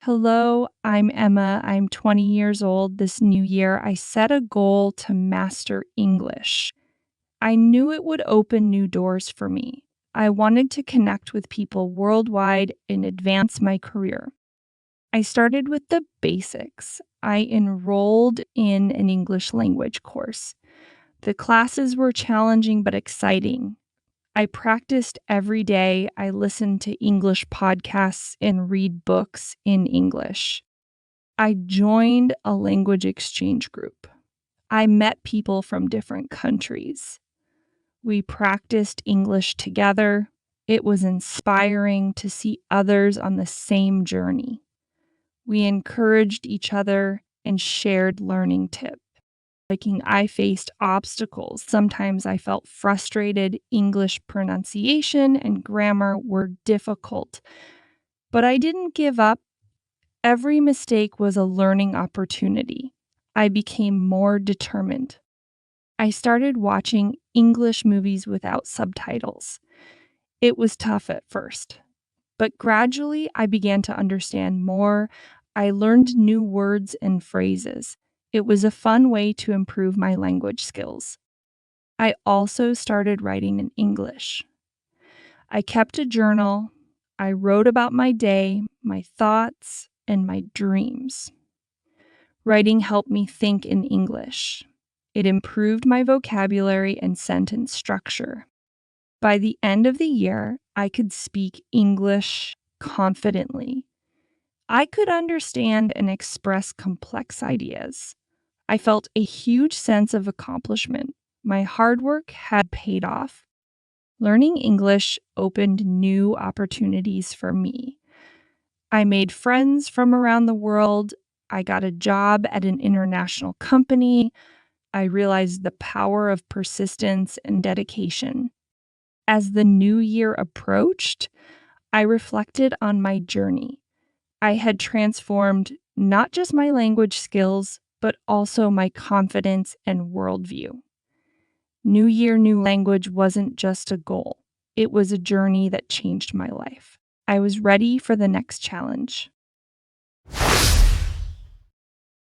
Hello, I'm Emma. I'm 20 years old. This new year, I set a goal to master English. I knew it would open new doors for me. I wanted to connect with people worldwide and advance my career. I started with the basics. I enrolled in an English language course. The classes were challenging but exciting. I practiced every day. I listened to English podcasts and read books in English. I joined a language exchange group. I met people from different countries. We practiced English together. It was inspiring to see others on the same journey. We encouraged each other and shared learning tips. I faced obstacles. Sometimes I felt frustrated. English pronunciation and grammar were difficult. But I didn't give up. Every mistake was a learning opportunity. I became more determined. I started watching English movies without subtitles. It was tough at first, but gradually I began to understand more. I learned new words and phrases. It was a fun way to improve my language skills. I also started writing in English. I kept a journal. I wrote about my day, my thoughts, and my dreams. Writing helped me think in English. It improved my vocabulary and sentence structure. By the end of the year, I could speak English confidently. I could understand and express complex ideas. I felt a huge sense of accomplishment. My hard work had paid off. Learning English opened new opportunities for me. I made friends from around the world. I got a job at an international company. I realized the power of persistence and dedication. As the new year approached, I reflected on my journey. I had transformed not just my language skills, but also my confidence and worldview. New Year, New Language wasn't just a goal. It was a journey that changed my life. I was ready for the next challenge.